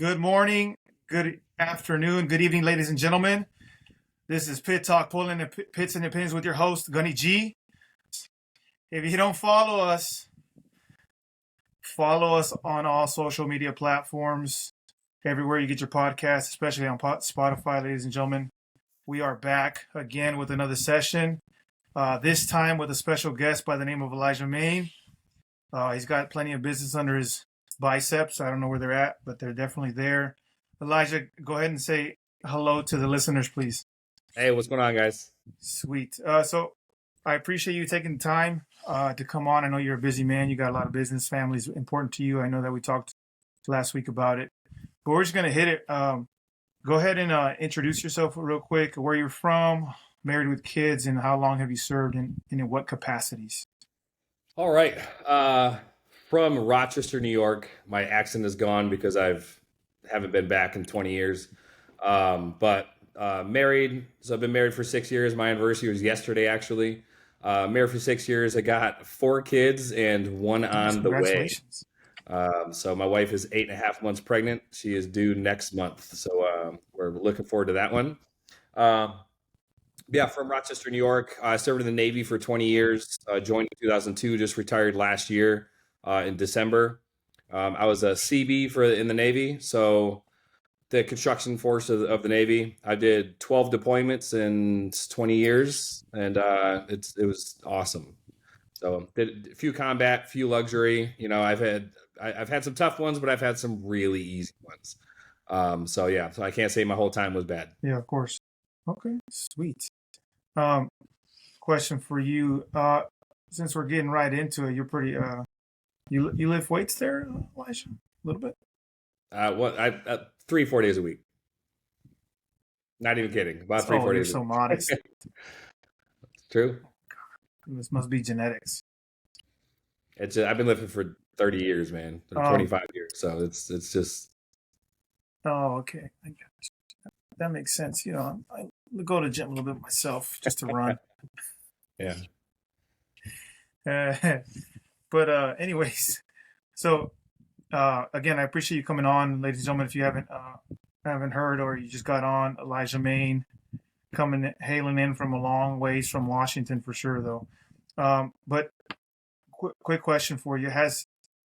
Good morning, good afternoon, good evening, ladies and gentlemen. This is Pit Talk, pulling the pits and opinions with your host, Gunny G. If you don't follow us on all social media platforms, everywhere you get your podcasts, especially on Spotify, ladies and gentlemen. We are back again with another session, this time with a special guest by the name of Elijah Maine. He's got plenty of business under his biceps. I don't know where they're at, but they're definitely there. Elijah, go ahead and say hello to the listeners, please. Hey, what's going on, guys? Sweet. So I appreciate you taking the time to come on. I know you're a busy man. You got a lot of business. Family's important to you. I know that we talked last week about it, but we're just going to hit it. Go ahead and introduce yourself real quick, where you're from, married with kids, and how long have you served and in what capacities? All right. From Rochester, New York. My accent is gone because haven't been back in 20 years. But married. So I've been married for 6 years. My anniversary was yesterday, actually. Married for 6 years. I got 4 kids and one on the way. Congratulations. So my wife is 8.5 months pregnant. She is due next month. So we're looking forward to that one. Yeah, from Rochester, New York. I served in the Navy for 20 years. Joined in 2002, just retired last year in December. I was a CB in the Navy, so the construction force of the Navy. I did 12 deployments in 20 years, and it was awesome. So did a few combat, few luxury. You know, I've had some tough ones, but I've had some really easy ones. So I can't say my whole time was bad. Yeah, of course. Okay, sweet. Question for you. Since we're getting right into it, you're pretty. You lift weights there, Elijah? A little bit. I 3-4 days a week. Not even kidding. About 3-4 You're days. so modest. True. This must be genetics. I've been lifting for 30 years, man. 25 years. So it's just. Oh, okay. I got you. That makes sense. You know, I go to the gym a little bit myself just to run. Yeah. But anyways, so again, I appreciate you coming on, ladies and gentlemen. If you haven't heard or you just got on, Elijah Maine hailing in from a long ways from Washington for sure, though. But quick question for you: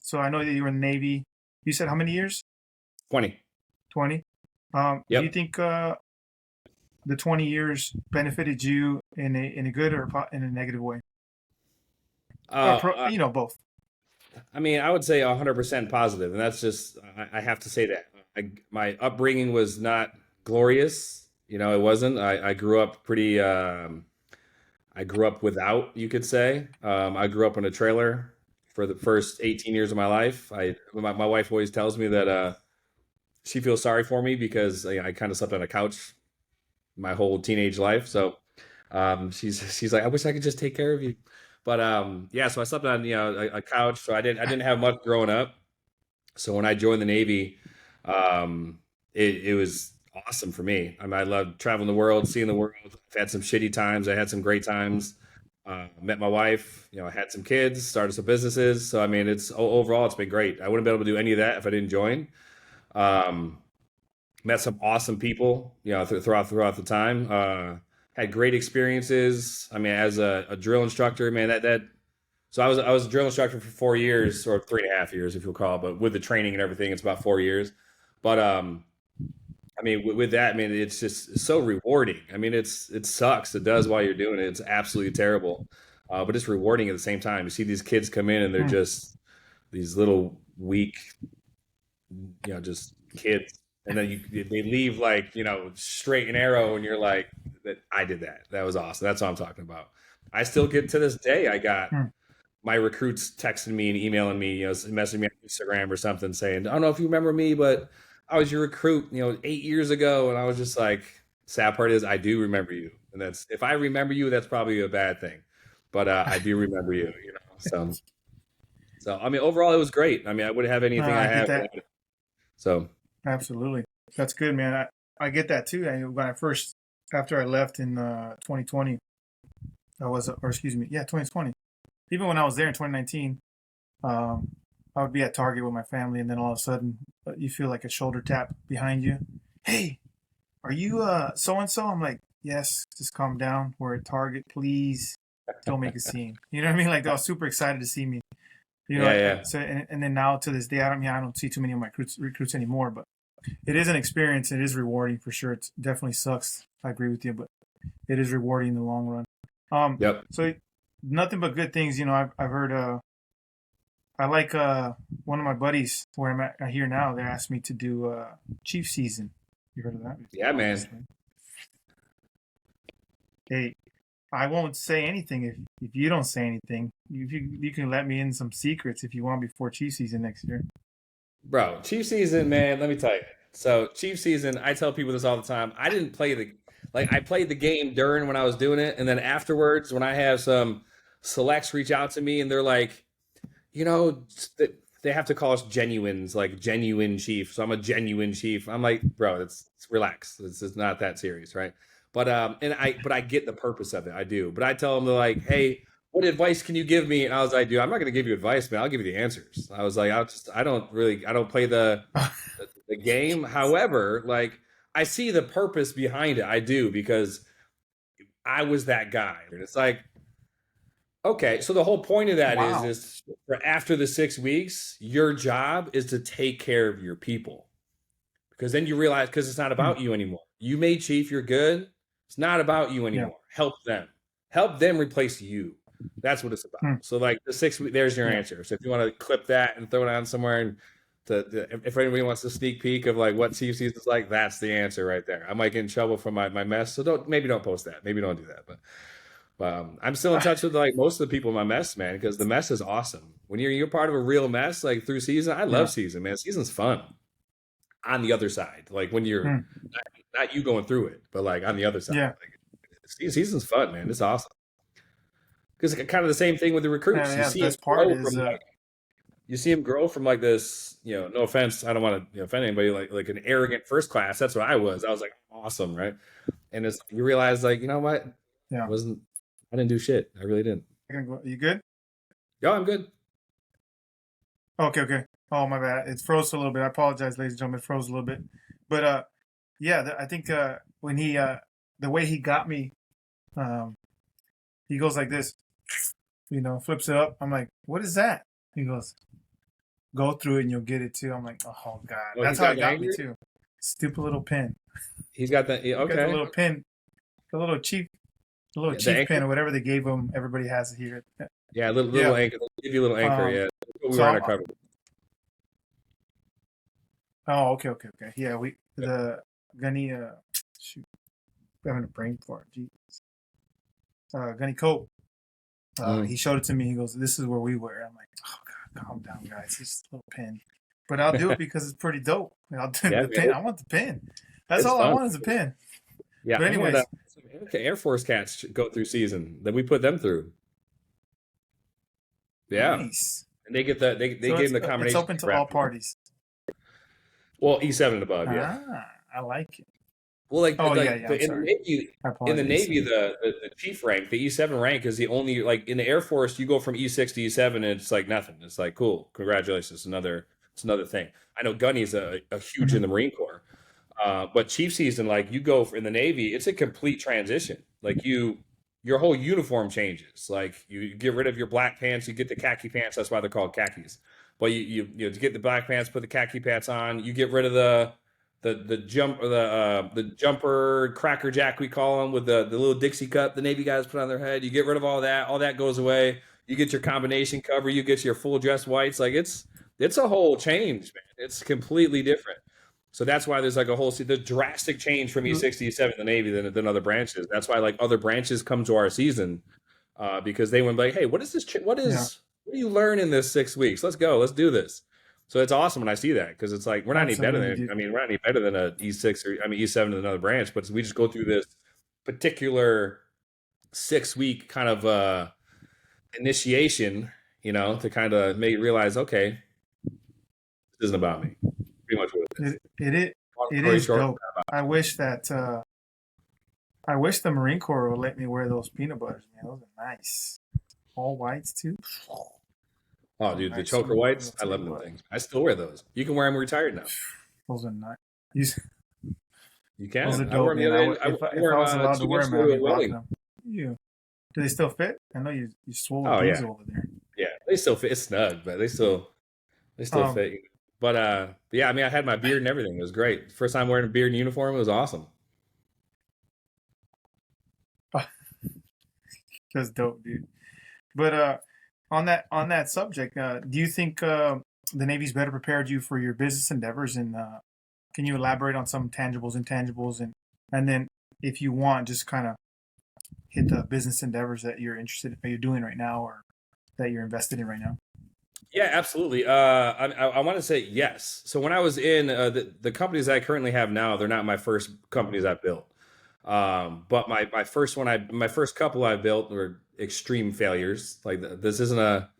so I know that you were in the Navy. You said how many years? 20. 20. Yep. Do you think the 20 years benefited you in a good or in a negative way? Both. I mean, I would say 100% positive, and that's just I have to say that my upbringing was not glorious. You know, it wasn't. I grew up pretty. I grew up without, you could say. I grew up in a trailer for the first 18 years of my life. My wife always tells me that she feels sorry for me because I kind of slept on a couch my whole teenage life. So she's like, I wish I could just take care of you. But so I slept on a couch. So I didn't have much growing up. So when I joined the Navy, it was awesome for me. I mean, I loved traveling the world, seeing the world. I've had some shitty times. I had some great times. Met my wife. I had some kids. Started some businesses. So I mean, overall it's been great. I wouldn't be able to do any of that if I didn't join. Met some awesome people, throughout the time. Had great experiences. I mean, as a drill instructor, man, so I was a drill instructor for 4 years, or 3.5 years, if you'll call, but with the training and everything, it's about 4 years. But I mean, with that, I mean, it's so rewarding. I mean, it sucks. It does while you're doing it. It's absolutely terrible, but it's rewarding at the same time. You see these kids come in and they're just these little weak, just kids. And then they leave like, straight and arrow, and you're like, I did that. That was awesome. That's what I'm talking about. I still get to this day. I got my recruits texting me and emailing me, messaging me on Instagram or something saying, I don't know if you remember me, but I was your recruit, 8 years ago. And I was just like, sad part is I do remember you. And if I remember you, that's probably a bad thing. But I do remember you, So I mean, overall, it was great. I mean, I wouldn't have anything I have. So. Absolutely. That's good, man. I get that too. After I left in 2020, 2020. Even when I was there in 2019, I would be at Target with my family, and then all of a sudden, you feel like a shoulder tap behind you. Hey, are you so and so? I'm like, yes. Just calm down. We're at Target, please. Don't make a scene. You know what I mean? Like, they were super excited to see me. You know, Yeah, yeah. so and then now to this day, I don't see too many of my recruits anymore, but it is an experience. It is rewarding for sure. It definitely sucks. I agree with you, but it is rewarding in the long run. Yep. So nothing but good things. You know, I've heard. I like one of my buddies where I'm at here now. They asked me to do Chief season. You heard of that? Yeah, man. Hey, I won't say anything if you don't say anything. You can let me in some secrets if you want before Chief season next year. Bro, Chief season, man, let me tell you. So, Chief season, I tell people this all the time. I didn't play I played the game during when I was doing it. And then afterwards, when I have some selects reach out to me and they're like, you know, they have to call us genuines, like genuine chief. So I'm a genuine chief. I'm like, bro, it's relax. This is not that serious, right? But I get the purpose of it. I do. But I tell them, they're like, hey, what advice can you give me? And I was like, dude, I'm not going to give you advice, man. I'll give you the answers. I was like, I don't play the game. However, like I see the purpose behind it. I do, because I was that guy. And it's like, okay, so the whole point of that Wow. is for after the 6 weeks, your job is to take care of your people, because then you realize, because it's not Hmm. about you anymore. You made chief, you're good. It's not about you Yeah. anymore. Help them replace you. That's what it's about. Hmm. So like the 6 week, there's your Yeah. answer. So if you want to clip that and throw it on somewhere, and if anybody wants a sneak peek of like what chief season's like, that's the answer right there. I might get in trouble for my mess, so don't post that. Maybe don't do that, but. I'm still in touch with like most of the people in my mess, man, because the mess is awesome. When you're part of a real mess, like through season, I Yeah. love season, man. Season's fun. On the other side, like when you're Hmm. not you going through it, but like on the other side, Yeah. like season's fun, man. It's awesome, because it's kind of the same thing with the recruits. You Yeah. The see them best part grow is from like you see them grow from like this. You know, no offense, I don't want to offend anybody. Like an arrogant first class. That's what I was. I was like awesome, right? And it's you realize like, you know what, yeah. wasn't I didn't do shit. I really didn't. You good? Yo, I'm good. Okay. Oh, my bad. It froze a little bit. I apologize, ladies and gentlemen. It froze a little bit. But yeah, I think when he the way he got me, um, he goes like this, flips it up. I'm like, what is that? He goes, go through it and you'll get it too. I'm like, oh God. Oh, That's he's how got it the got me angry. too. Stupid little pin. He's got the He got the okay. little pin, the little chief, Yeah, the chief pin anchor. or whatever they gave him. Everybody has it here. Yeah, little Yeah. anchor. They'll give you a little anchor. Um. Yeah, we So were I'm. undercover. Oh, okay. Yeah, the Gunny. Shoot, I'm having a brain fart. Jeez. Gunny Cope. He Mm. showed it to me. He goes, "This is where we were." I'm like, "Oh God, calm down, guys. It's just a little pin." But I'll do it because it's pretty dope. I'll do Yeah, the man, pin. I want the pin. That's it's all I fun. want is a pin. Yeah, But I had anyways, some Air Force cats go through season that we put them through. Yeah, nice. and they get they So gave it's them the it's combination open to wrap. all parties. Well, E7 and above, yeah. I like it. Well, Oh yeah, like yeah. I'm in the sorry. Navy, I in the apologize. Navy, the chief rank, the E7 rank is the only like in the Air Force. You go from E6 to E7, and it's like nothing. It's like cool, congratulations, it's another thing. I know Gunny's a huge Mm-hmm. in the Marine Corps, but chief season, like you go in the Navy, it's a complete transition. Like your whole uniform changes. Like you get rid of your black pants, you get the khaki pants. That's why they're called khakis. But you to get the black pants, put the khaki pants on. You get rid of the jumper cracker jack, we call them, with the little Dixie cup the Navy guys put on their head. You get rid of all that. All that goes away. You get your combination cover. You get your full dress whites. Like it's a whole change, man. It's completely different. So that's why there's like a whole the drastic change from E6 to E7 in the Navy than other branches. That's why like other branches come to our season, because they went like, hey, what is this? Yeah, What do you learn in this 6 weeks? Let's go. Let's do this. So it's awesome when I see that, because it's like we're not any better absolutely, than dude. I mean we're not any better than a E6 or I mean E7 in another branch, but we just go through this particular 6 week kind of initiation, to kind of make you realize, okay, this isn't about me. Pretty much what it is. It Long it story is short, dope. I wish that I wish the Marine Corps would let me wear those peanut butters, man. Those are nice. All whites too. Oh, dude, the Nice choker whites, I'll I tell love you them what. things. I still wear those. You can wear them retired now. Those are nice. You, You those are can. I wore dope, them the man. other day. I If wore I them was allowed to 2 wear months them, ago I'd to be a rocking wedding. them. You do they still fit? I know you swole a Oh yeah, diesel over there. yeah. They still fit. It's snug, but they still Um, fit. But yeah, I mean, I had my beard and everything. It was great. First time wearing a beard and uniform. It was awesome. that's dope, dude. But on that subject, do you think the Navy's better prepared you for your business endeavors? And can you elaborate on some tangibles, intangibles, and then if you want, just kind of hit the business endeavors that you're interested, that you're doing right now, or that you're invested in right now? Yeah, absolutely. I want to say yes. So when I was in the companies that I currently have now, they're not my first companies I built. But my first couple I built were extreme failures. Like this isn't a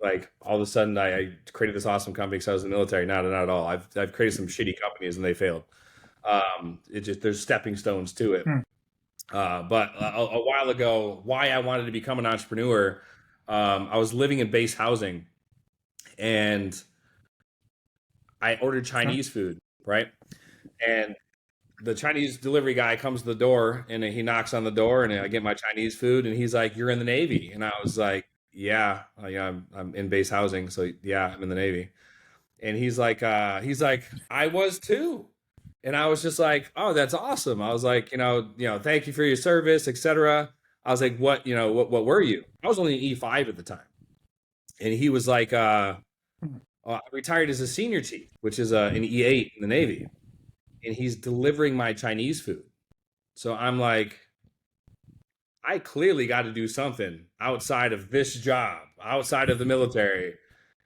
like all of a sudden I created this awesome company because I was in the military. Not at all. I've created some shitty companies and they failed. It just there's stepping stones to it. Hmm. But a while ago, why I wanted to become an entrepreneur, I was living in base housing and I ordered Okay. Chinese food, right? And the Chinese delivery guy comes to the door and he knocks on the door and I get my Chinese food and he's like, "You're in the Navy," and I was like, "Yeah, I'm in base housing, so yeah, I'm in the Navy." And he's like, "I was too," and I was just like, "Oh, that's awesome." I was like, thank you for your service, etc. I was like, what were you?" I was only an E5 at the time, and he was like, Hmm. I retired as a senior chief, which is an E8 in the Navy, and he's delivering my Chinese food. So I'm like, I clearly got to do something outside of this job, outside of the military,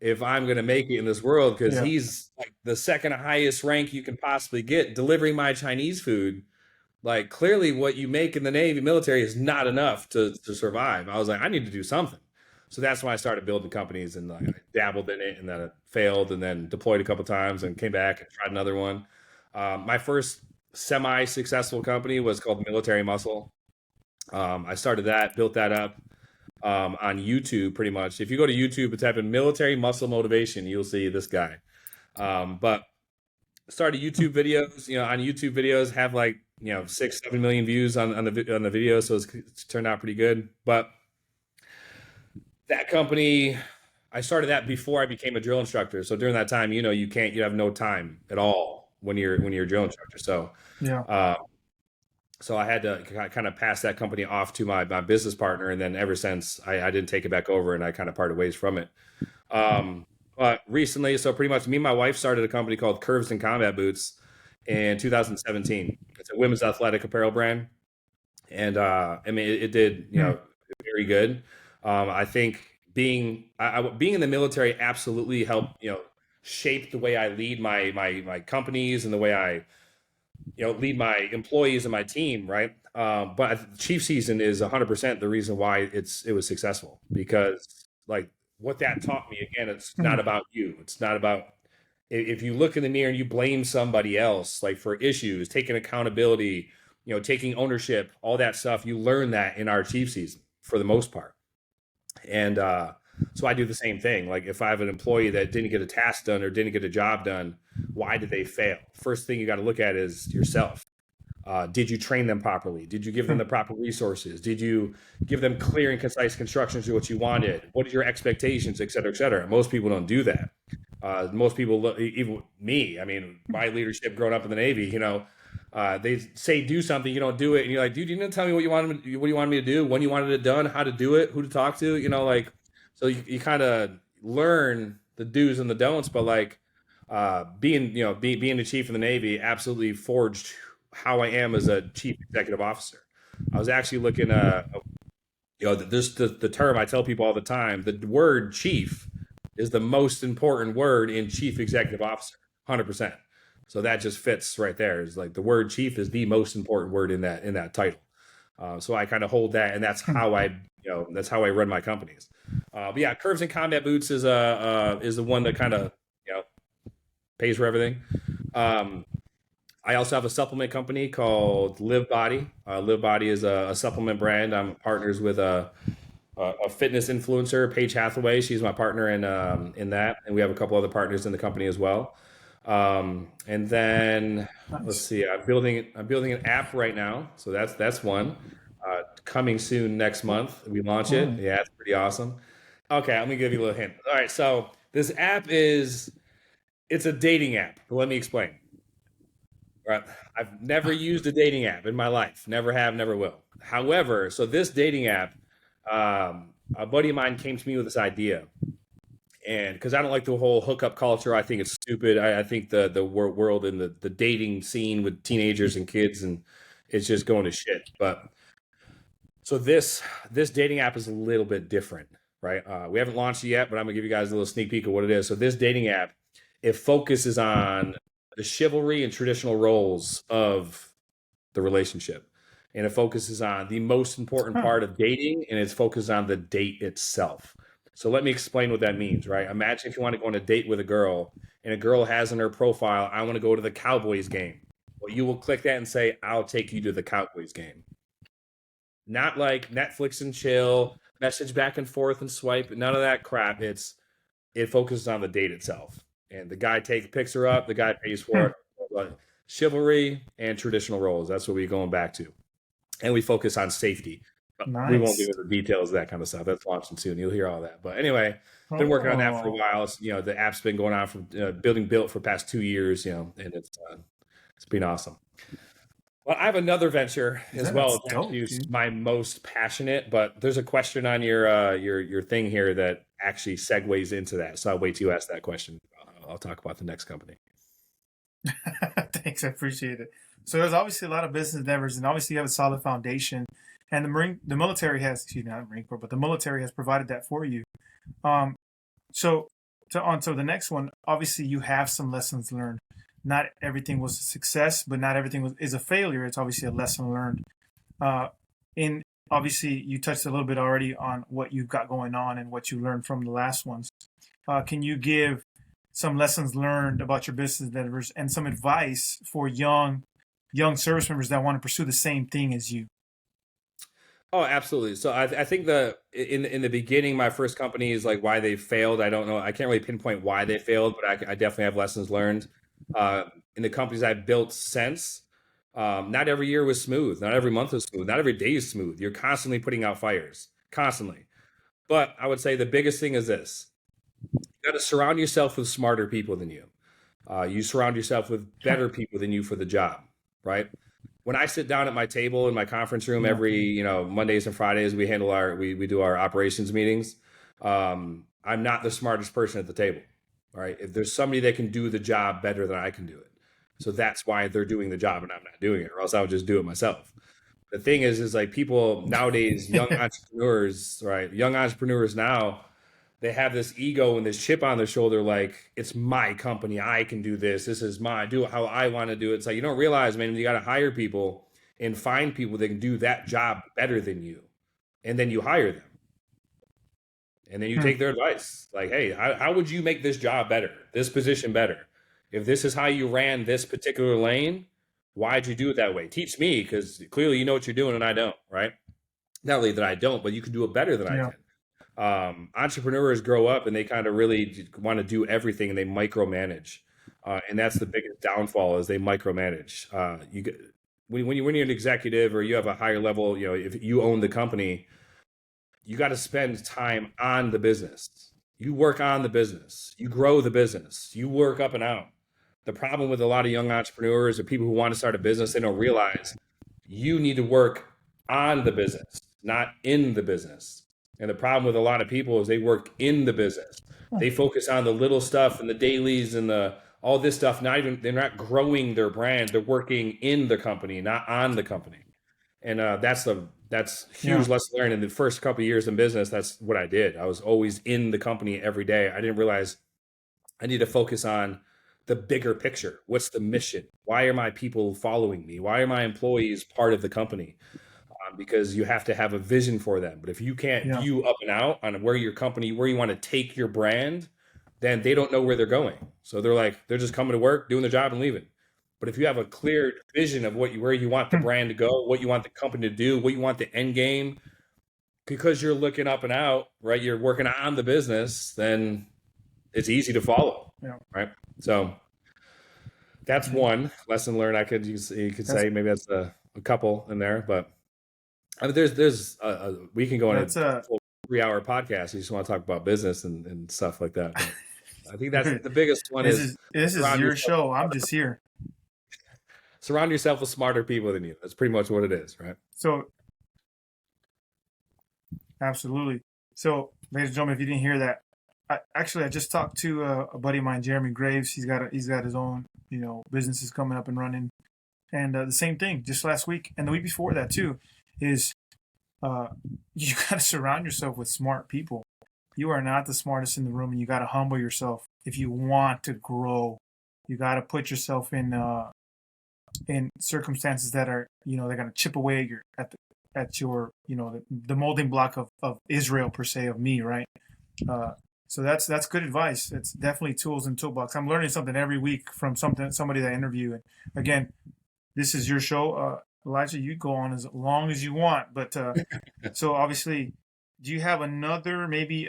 if I'm going to make it in this world, because Yeah. he's like the second highest rank you can possibly get delivering my Chinese food. Like, clearly, what you make in the Navy military is not enough to survive. I was like, I need to do something. So that's when I started building companies and like, I dabbled in it and then it failed and then deployed a couple times and came back and tried another one. My first semi successful company was called Military Muscle. I started that, built that up on YouTube pretty much. If you go to YouTube and type in military muscle motivation, you'll see this guy. But started YouTube videos, on YouTube videos have like, 6, 7 million views on the video. So it's turned out pretty good. But that company, I started that before I became a drill instructor. So during that time, you have no time at all when you're a drill instructor. So, Yeah. uh, so I had to kind of pass that company off to my business partner, and then ever since I didn't take it back over, and I kind of parted ways from it. But recently, so pretty much me and my wife started a company called Curves and Combat Boots in 2017. It's a women's athletic apparel brand, and I mean it did Hmm. very good. I think being in the military absolutely helped shape the way I lead my companies and the way I lead my employees and my team, right? But chief season is 100% the reason why it was successful because like what that taught me again, it's Hmm. not about you. It's not about if you look in the mirror and you blame somebody else like for issues, taking accountability, taking ownership, all that stuff. You learn that in our chief season for the most part. And so I do the same thing. Like if I have an employee that didn't get a task done or didn't get a job done, why did they fail? First thing you got to look at is yourself. Did you train them properly? Did you give them Hmm. the proper resources? Did you give them clear and concise instructions to what you wanted? What are your expectations, et cetera, et cetera? Most people don't do that. Most people, even me, I mean, my leadership growing up in the Navy, they say do something, you don't do it, and you're like, dude, you didn't tell me what you wanted me to do, when you wanted it done, how to do it, who to talk to, like, so you kind of learn the do's and the don'ts, but like being the chief of the Navy absolutely forged how I am as a chief executive officer. I was actually looking, there's the term I tell people all the time. The word chief is the most important word in chief executive officer, 100%. So that just fits right there. Is like the word chief is the most important word in that title. So I kind of hold that, and that's Hmm. how I run my companies. But yeah, Curves and Combat Boots is the one that kind of pays for everything. Um, I also have a supplement company called Live Body. Live Body is a supplement brand. I'm partners with a fitness influencer, Paige Hathaway. She's my partner in that, and we have a couple other partners in the company as well. And then let's Nice. see, I'm building an app right now, so that's one. Coming soon next month, we launch it. Cool. Yeah, it's pretty awesome. Okay, let me give you a little hint. All right, so this app is it's a dating app. But let me explain. Right. I've never used a dating app in my life. Never have, never will. However, so this dating app, a buddy of mine came to me with this idea, and because I don't like the whole hookup culture, I think it's stupid. I think the world and the dating scene with teenagers and kids and it's just going to shit. But so this dating app is a little bit different, right? We haven't launched it yet, but I'm gonna give you guys a little sneak peek of what it is. So this dating app, it focuses on the chivalry and traditional roles of the relationship, and it focuses on the most important Huh. part of dating, and it's focused on the date itself. So let me explain what that means, right? Imagine if you want to go on a date with a girl, and a girl has in her profile, "I want to go to the Cowboys game." Well, you will click that and say, "I'll take you to the Cowboys game." Not like Netflix and chill, message back and forth and swipe, none of that crap. It focuses on the date itself. And the guy picks her up, the guy pays for Hmm. it. But chivalry and traditional roles, that's what we're going back to. And we focus on safety. But we won't get Nice. into the details of that kind of stuff. That's launching soon. You'll hear all that. But anyway, been working on that for a Oh, while. The app's been going on from building built for past 2 years, and it's been awesome. Well, I have another venture as well. that's It's dope, actually dude. my most passionate, but there's a question on your thing here that actually segues into that. So I'll wait till you ask that question. I'll talk about the next company. Thanks, I appreciate it. So there's obviously a lot of business endeavors, and obviously you have a solid foundation. And the military has, excuse me, not Marine Corps, but the military has provided that for you. Um, so to the next one, obviously you have some lessons learned. Not everything was a success, but not everything is a failure. It's obviously a lesson learned. Uh, in Obviously you touched a little bit already on what you've got going on and what you learned from the last ones. Can you give some lessons learned about your business endeavors and some advice for young service members that want to pursue the same thing as you? Oh, absolutely. So I think in the beginning, my first company is like why they failed. I don't know. I can't really pinpoint why they failed, but I definitely have lessons learned. Uh, in the companies I've built since, not every year was smooth. Not every month was smooth. Not every day is smooth. You're constantly putting out fires, constantly. But I would say the biggest thing is this: you got to surround yourself with smarter people than you. You surround yourself with better people than you for the job, right? When I sit down at my table in my conference room Yeah. every, Mondays and Fridays, we do our operations meetings. I'm not the smartest person at the table. All right. If there's somebody that can do the job better than I can do it. So that's why they're doing the job and I'm not doing it, or else I would just do it myself. The thing is like people nowadays, young entrepreneurs, right? Young entrepreneurs now, they have this ego and this chip on their shoulder, like it's my company, I can do this. This is mine. Do it how I want to do it. It's like you don't realize, man, you got to hire people and find people that can do that job better than you, and then you hire them, and then you Hmm. take their advice. Like, hey, how would you make this job better, this position better? If this is how you ran this particular lane, why'd you do it that way? Teach me, because clearly you know what you're doing and I don't, right? Not only that I don't, but you can do it better than I Yeah. can. Entrepreneurs grow up and they kind of really want to do everything and they micromanage, and that's the biggest downfall is they micromanage. When you're an executive or you have a higher level, if you own the company, you got to spend time on the business. You work on the business. You grow the business. You work up and out. The problem with a lot of young entrepreneurs or people who want to start a business, they don't realize you need to work on the business, not in the business. And the problem with a lot of people is they work in the business. Hmm. They focus on the little stuff and the dailies and the all this stuff. Not even they're not growing their brand. They're working in the company, not on the company. And that's Yeah. huge lesson learned in the first couple of years in business. That's what I did. I was always in the company every day. I didn't realize I need to focus on the bigger picture. What's the mission? Why are my people following me? Why are my employees part of the company? Because you have to have a vision for them. But if you can't Yeah. view up and out on where your company, where you want to take your brand, then they don't know where they're going. So they're just coming to work, doing their job, and leaving. But if you have a clear vision of where you want the Hmm. brand to go, what you want the company to do, what you want the end game, because you're looking up and out, right? You're working on the business, then it's easy to follow, Yeah. right? So that's one lesson learned. I could use, you could say maybe that's a couple in there, but I mean, we can go on That's a full 3-hour podcast. You just want to talk about business and stuff like that. But I think that's the biggest one this is your show. I'm just here. Surround yourself with smarter people than you. That's pretty much what it is, right? So, absolutely. So, ladies and gentlemen, if you didn't hear that, I just talked to a buddy of mine, Jeremy Graves. He's got his own, businesses coming up and running, and the same thing just last week and the week before that too, is you got to surround yourself with smart people. You are not the smartest in the room, and you got to humble yourself if you want to grow. You got to put yourself in circumstances that are, they're going to chip away at your, the molding block of Israel per se, of me, right? So that's good advice. It's definitely tools and toolbox. I'm learning something every week from somebody that I interview. And again, this is your show, Elijah. You go on as long as you want, but so obviously, do you have another maybe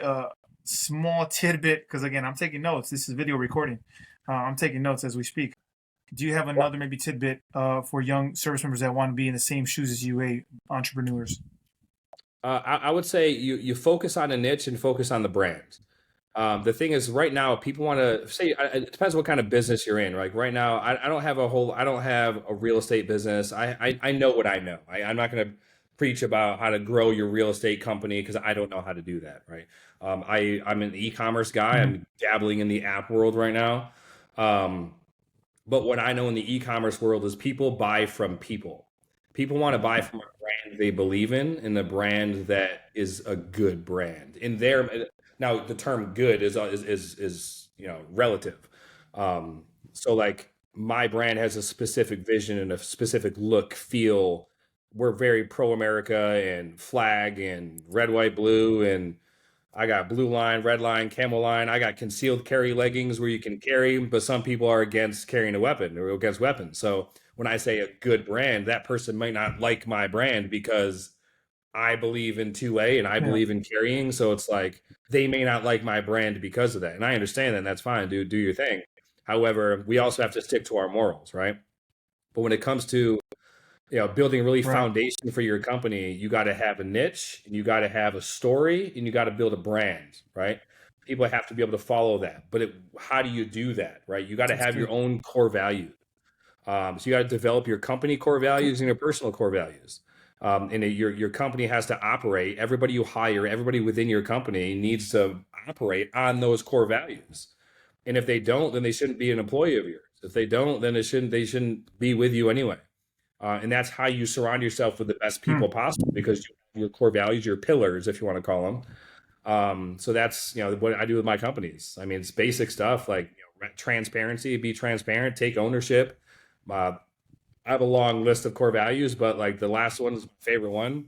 small tidbit? Because again, I'm taking notes. This is video recording. I'm taking notes as we speak. Do you have another maybe tidbit for young service members that want to be in the same shoes as you, entrepreneurs? I would say you focus on a niche and focus on the brand. The thing is, right now, people want to say, it depends what kind of business you're in. Like right now, I don't have a real estate business. I know what I know. I'm not going to preach about how to grow your real estate company because I don't know how to do that. Right. I'm an e-commerce guy. I'm dabbling in the app world right now. But what I know in the e-commerce world is people buy from people. People want to buy from a brand they believe in, and the brand that is a good brand. Now the term "good" is relative. So like my brand has a specific vision and a specific look, feel. We're very pro America and flag and red, white, blue, and I got blue line, red line, camel line. I got concealed carry leggings where you can carry, but some people are against carrying a weapon or against weapons. So when I say a good brand, that person might not like my brand because I believe in 2A and I believe in carrying. So it's like they may not like my brand because of that. And I understand that, and that's fine. Do your thing. However, we also have to stick to our morals, right? But when it comes to building a really foundation for your company, you got to have a niche, and you got to have a story, and you got to build a brand, right? People have to be able to follow that. But how do you do that, right? You got to have your own core values. So you got to develop your company core values and your personal core values. And your company has to operate. Everybody you hire, everybody within your company needs to operate on those core values. And if they don't, then they shouldn't be an employee of yours. If they don't, then they shouldn't be with you anyway. And that's how you surround yourself with the best people possible, because your core values, your pillars, if you want to call them. So that's what I do with my companies. I mean, it's basic stuff like transparency, be transparent, take ownership. I have a long list of core values, but like the last one is my favorite one: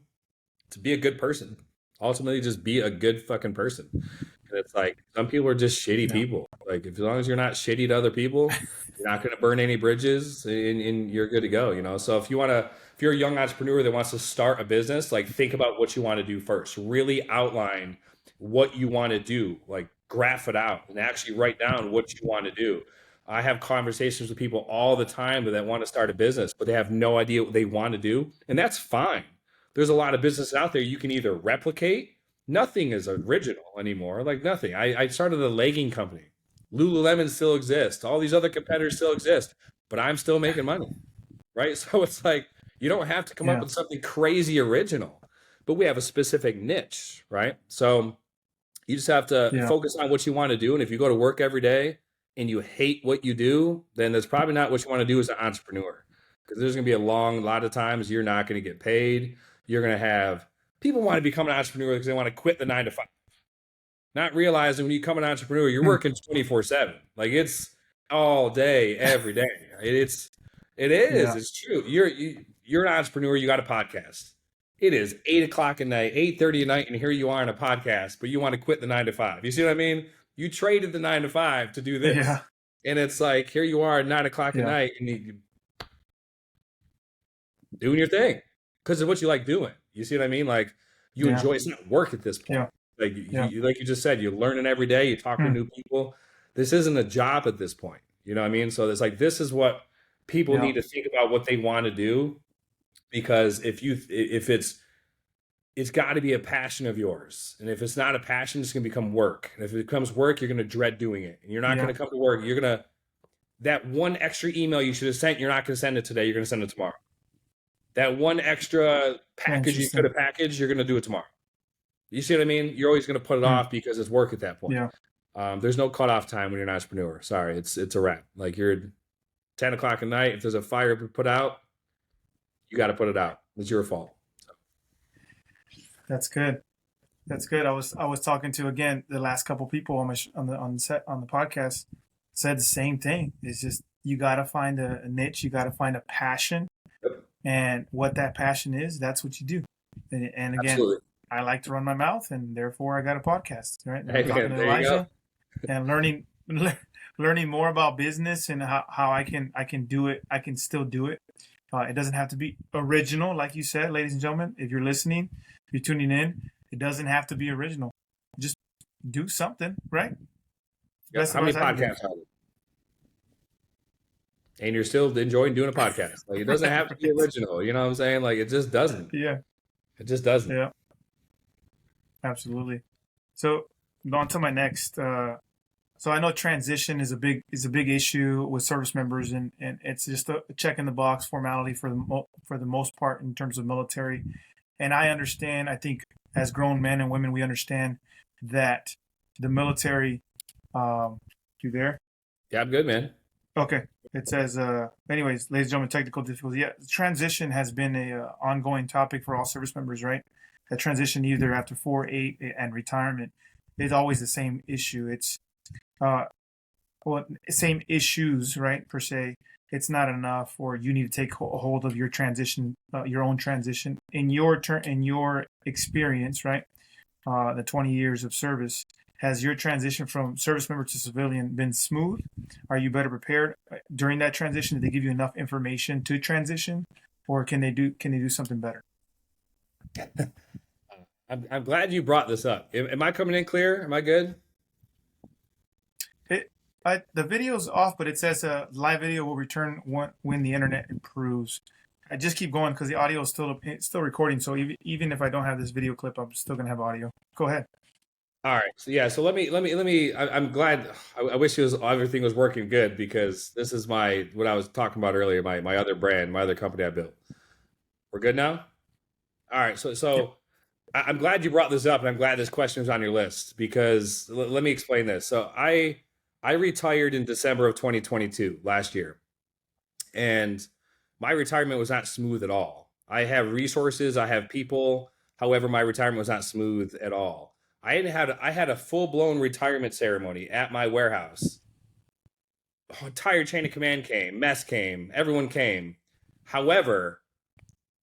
to be a good person. Ultimately, just be a good fucking person. And it's like some people are just shitty people. Like as long as you're not shitty to other people, you're not going to burn any bridges, and you're good to go. So if you're a young entrepreneur that wants to start a business, like think about what you want to do first. Really outline what you want to do, like graph it out and actually write down what you want to do. I have conversations with people all the time that want to start a business, but they have no idea what they want to do. And that's fine. There's a lot of businesses out there you can either replicate. Nothing is original anymore. Like nothing. I started a legging company. Lululemon still exists. All these other competitors still exist, but I'm still making money, right? So it's like you don't have to come up with something crazy original, but we have a specific niche, right? So you just have to focus on what you want to do. And if you go to work every day and you hate what you do, then that's probably not what you want to do as an entrepreneur, because there's going to be a lot of times you're not going to get paid. You're going to have people want to become an entrepreneur because they want to quit the 9 to 5. Not realizing when you become an entrepreneur, you're working 24/7. Like it's all day, every day. It is. It's true. You're an entrepreneur. You got a podcast. It is 8 o'clock at night, 8:30 at night, and here you are on a podcast, but you want to quit the 9 to 5. You see what I mean? You traded the 9 to 5 to do this, and it's like here you are at 9 o'clock at night, and you doing your thing because of what you like doing. You see what I mean? Like You enjoy, it's not work at this point. Yeah. Like Yeah. like you just said, you're learning every day, you're talking to Mm. new people. This isn't a job at this point. You know what I mean? So it's like, this is what people Yeah. need to think about what they want to do. Because if it's got to be a passion of yours. And if it's not a passion, it's going to become work. And if it becomes work, you're going to dread doing it. And you're not Yeah. going to come to work. You're going to, that one extra email you should have sent, you're not going to send it today. You're going to send it tomorrow. That one extra package you could have packaged, you're going to do it tomorrow. You see what I mean? You're always going to put it off because it's work at that point. Yeah. There's no cutoff time when you're an entrepreneur. Sorry, it's a wrap. Like, you're 10 o'clock at night. If there's a fire to put out, you got to put it out. It's your fault. That's good. That's good. I was talking to, again, the last couple people on the podcast said the same thing. It's just, you got to find a niche. You got to find a passion, and what that passion is, that's what you do. And again, absolutely. I like to run my mouth, and therefore I got a podcast, right? I'm talking to Elijah and learning more about business and how I can do it. I can still do it. It doesn't have to be original, like you said, ladies and gentlemen. If you're listening, if you're tuning in, it doesn't have to be original. Just do something, right? Yeah, how many podcasts are there? And you're still enjoying doing a podcast. Like, it doesn't have to be original. You know what I'm saying? Like, it just doesn't. Yeah. It just doesn't. Yeah. Absolutely. So on to my next. So I know transition is a big issue with service members, and it's just a check in the box formality for the most part in terms of military. And I understand. I think as grown men and women, we understand that the military. You there? Yeah, I'm good, man. Okay. It says, anyways, ladies and gentlemen, technical difficulties. Yeah, transition has been a ongoing topic for all service members, right? That transition either after 4, 8, and retirement is always the same issue. It's same issues, right? Per se, it's not enough, or you need to take hold of your transition, your own transition in your experience, right? The 20 years of service. Has your transition from service member to civilian been smooth? Are you better prepared during that transition? Did they give you enough information to transition, or can they do something better? I'm glad you brought this up. Am I coming in clear? Am I good? The video's off, but it says live video will return when the internet improves. I just keep going because the audio is still recording. So even if I don't have this video clip, I'm still gonna have audio. Go ahead. All right. So yeah. So let me. I'm glad. I wish everything was working good, because this is what I was talking about earlier. My other brand, my other company I built. We're good now. All right. So I'm glad you brought this up, and I'm glad this question was on your list, because let me explain this. So I retired in December of 2022 last year, and my retirement was not smooth at all. I have resources, I have people. However, my retirement was not smooth at all. I had a full-blown retirement ceremony at my warehouse. Entire chain of command came, mess came, everyone came. However,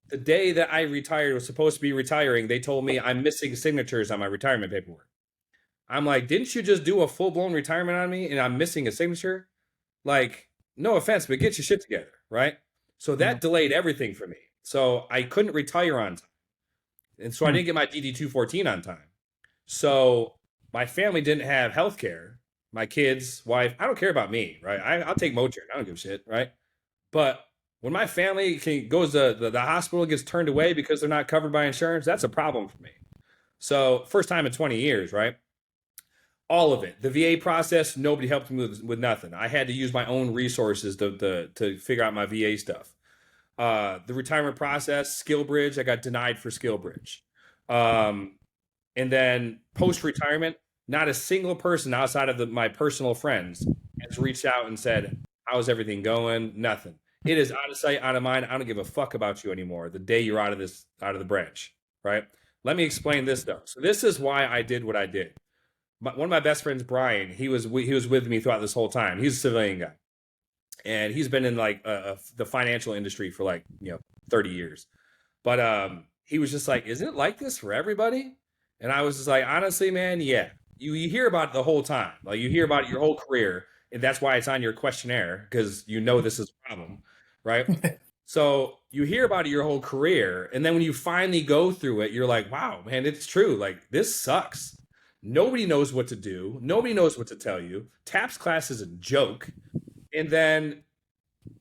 the day that I retired, was supposed to be retiring, they told me I'm missing signatures on my retirement paperwork. I'm like, didn't you just do a full-blown retirement on me and I'm missing a signature? Like, no offense, but get your shit together, right? So that delayed everything for me. So I couldn't retire on time. And so I didn't get my DD-214 on time. So my family didn't have health care. My kids, wife, I don't care about me, right? I'll take Motrin. I don't give a shit, right? But when my family goes to the hospital, gets turned away because they're not covered by insurance, that's a problem for me. So first time in 20 years, right? All of it. The VA process, nobody helped me with nothing. I had to use my own resources to figure out my VA stuff. The retirement process, SkillBridge, I got denied for SkillBridge. And then post-retirement, not a single person outside of my personal friends has reached out and said, how's everything going? Nothing. It is out of sight, out of mind. I don't give a fuck about you anymore the day you're out of the branch, right? Let me explain this, though. So this is why I did what I did. One of my best friends, Brian, he was with me throughout this whole time. He's a civilian guy. And he's been in like the financial industry for 30 years. But he was just like, isn't it like this for everybody? And I was just like, honestly, man, yeah. You hear about it the whole time. Like, you hear about it your whole career. And that's why it's on your questionnaire, because you know this is a problem, right? So you hear about it your whole career, and then when you finally go through it, you're like, wow, man, it's true. Like, this sucks. Nobody knows what to do. Nobody knows what to tell you. TAPS class is a joke. And then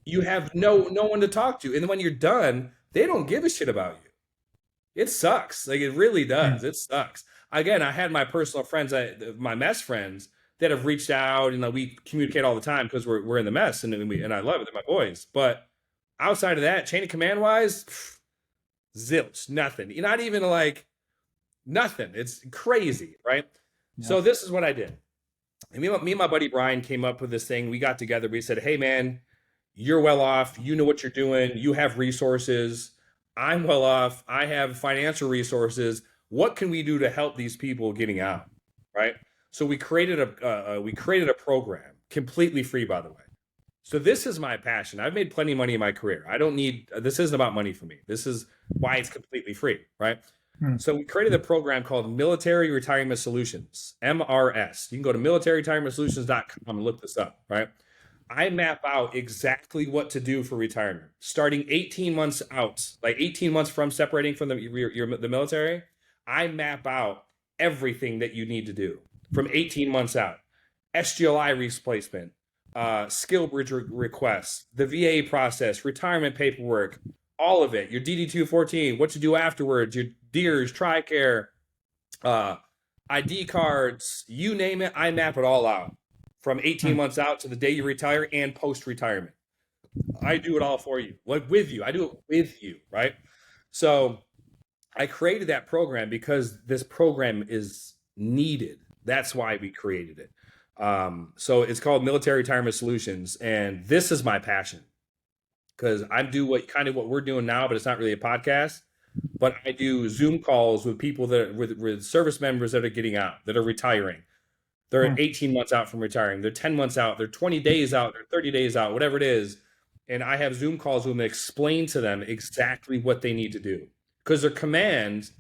you have no one to talk to. And then when you're done, they don't give a shit about you. It sucks. Like, it really does. It sucks. Again, I had my personal friends, my mess friends that have reached out, and we communicate all the time because we're in the mess, and I love it. They're my boys. But outside of that, chain of command wise, zilch, nothing. You're not even like nothing. It's crazy, right? Yeah. So this is what I did. And me and my buddy Brian came up with this thing. We got together. We said, hey, man, you're well off. You know what you're doing. You have resources. I'm well off. I have financial resources. What can we do to help these people getting out, right? So we created a program, completely free, by the way. So this is my passion. I've made plenty of money in my career. This isn't about money for me. This is why it's completely free, right? So we created a program called Military Retirement Solutions, MRS. You can go to militaryretirementsolutions.com and look this up, right? I map out exactly what to do for retirement, starting 18 months out, like 18 months from separating from the military. I map out everything that you need to do from 18 months out. SGLI replacement, skill bridge requests, the VA process, retirement paperwork, all of it. Your DD-214, what to do afterwards, your DEERS, TRICARE, ID cards, you name it, I map it all out from 18 months out to the day you retire and post-retirement. I do it all for you, like with you. I do it with you, right? So I created that program because this program is needed. That's why we created it. So it's called Military Retirement Solutions, and this is my passion because I do what we're doing now, but it's not really a podcast. But I do Zoom calls with people with service members that are getting out, that are retiring. They're 18 months out from retiring. They're 10 months out. They're 20 days out. They're 30 days out, whatever it is. And I have Zoom calls with them, explain to them exactly what they need to do because their command,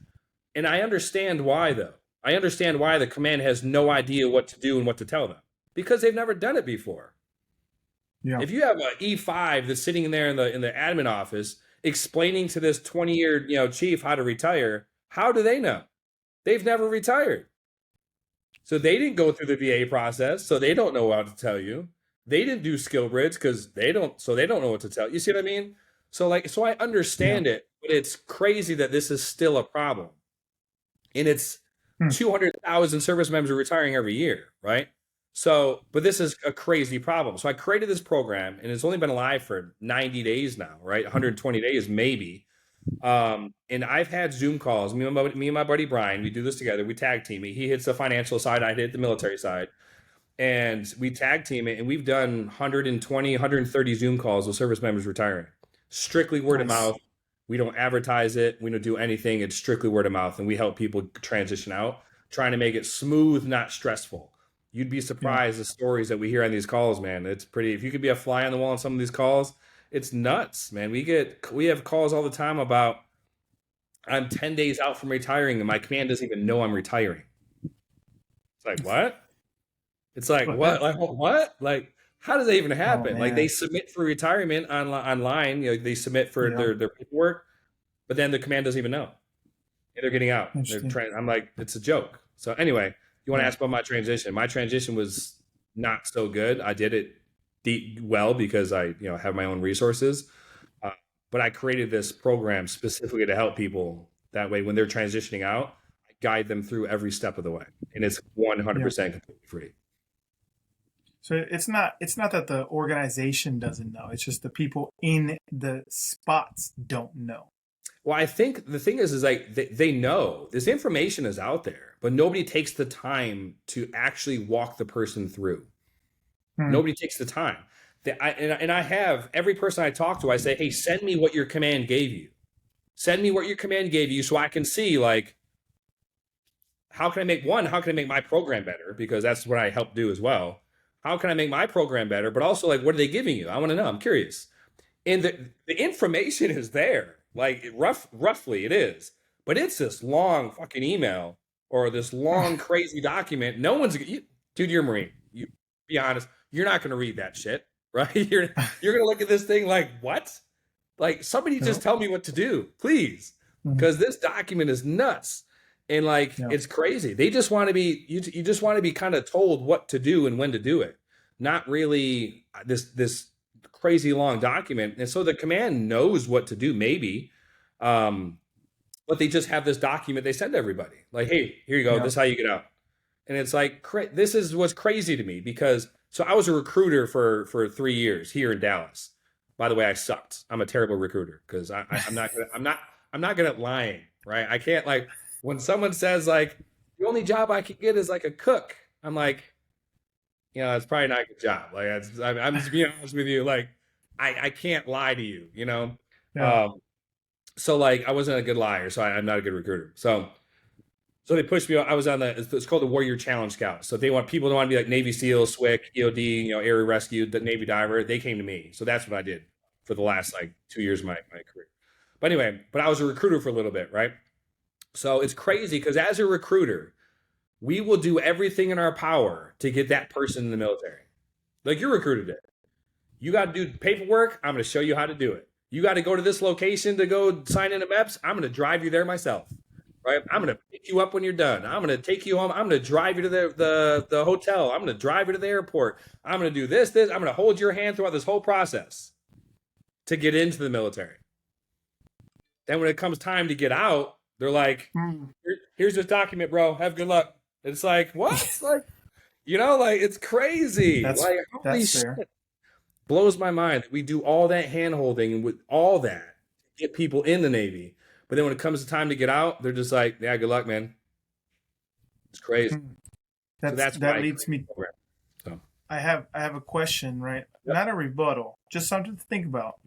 and I understand why though. I understand why the command has no idea what to do and what to tell them because they've never done it before. Yeah. If you have an E5 that's sitting in there in the admin office explaining to this 20-year chief how to retire, how do they know? They've never retired. So they didn't go through the VA process, so they don't know how to tell you. They didn't do skill bridge because they don't know what to tell you. You see what I mean? So I understand it, but it's crazy that this is still a problem. And it's 200,000 service members are retiring every year, right? So, but this is a crazy problem. So I created this program, and it's only been alive for 90 days now, right? 120 days maybe. And I've had Zoom calls. Me and my buddy Brian, we do this together. We tag team it. He hits the financial side, I hit the military side. And we tag team it, and we've done 120, 130 Zoom calls with service members retiring. Strictly word of mouth. We don't advertise it. We don't do anything. It's strictly word of mouth, and we help people transition out, trying to make it smooth, not stressful. You'd be surprised the stories that we hear on these calls, man. It's pretty. If you could be a fly on the wall on some of these calls, it's nuts, man. We have calls all the time about I'm 10 days out from retiring, and my command doesn't even know I'm retiring. It's like, what? It's like, what? Like, what? Like, how does that even happen? Like, they submit for retirement online. They submit for their paperwork, but then the command doesn't even know. And they're getting out. I'm like, it's a joke. So anyway, you want to ask about my transition? My transition was not so good. I did it well because I have my own resources. But I created this program specifically to help people. That way, when they're transitioning out, I guide them through every step of the way. And it's 100% completely free. So it's not that the organization doesn't know. It's just the people in the spots don't know. Well, I think the thing is like they know this information is out there, but nobody takes the time to actually walk the person through. Nobody takes the time. I have every person I talk to, I say, hey, send me what your command gave you. Send me what your command gave you so I can see, like, how can I make my program better? Because that's what I help do as well. How can I make my program better? But also, like, what are they giving you? I want to know. I'm curious. And the information is there. Like, roughly it is. But it's this long fucking email or this long, crazy document. No one's... Dude, you're a Marine. You be honest. You're not going to read that shit, right? You're going to look at this thing like, what? Like, somebody Yeah. just tell me what to do, please, Mhm. because this document is nuts. And like, Yeah. it's crazy. They just want to be, you just want to be kind of told what to do and when to do it, not really this crazy long document. And so the command knows what to do, maybe, um, but they just have this document they send to everybody. Like, hey, here you go. Yeah. This is how you get out. And it's like, this is what's crazy to me, because so I was a recruiter for 3 years here in Dallas. By the way, I sucked. I'm a terrible recruiter because I'm not good at lying, right? I can't, like, when someone says like the only job I could get is like a cook, I'm like, it's probably not a good job. Like, I'm just being honest with you. Like, I can't lie to you, you know. Yeah. Um, so like I wasn't a good liar, so I'm not a good recruiter. So they pushed me. I was on it's called the Warrior Challenge Scout. So if they want people to want to be like Navy SEAL, SWIC, EOD, area rescue, the Navy diver, they came to me. So that's what I did for the last like 2 years of my career. But anyway, I was a recruiter for a little bit, right? So it's crazy because as a recruiter, we will do everything in our power to get that person in the military. Like your recruiter did. You got to do paperwork. I'm going to show you how to do it. You got to go to this location to go sign in a MEPS. I'm going to drive you there myself. Right? I'm going to pick you up when you're done. I'm going to take you home. I'm going to drive you to the hotel. I'm going to drive you to the airport. I'm going to do this. I'm going to hold your hand throughout this whole process to get into the military. Then when it comes time to get out, they're like, here's this document, bro. Have good luck. It's like, what? Like, like, it's crazy. That's Like, holy that's shit. fair. Blows my mind that we do all that hand holding and with all that to get people in the Navy. But then when it comes to time to get out, they're just like, yeah, good luck, man. It's crazy. So that's why That I leads created me. the program. So I have a question, right? yep, Not a rebuttal, just something to think about.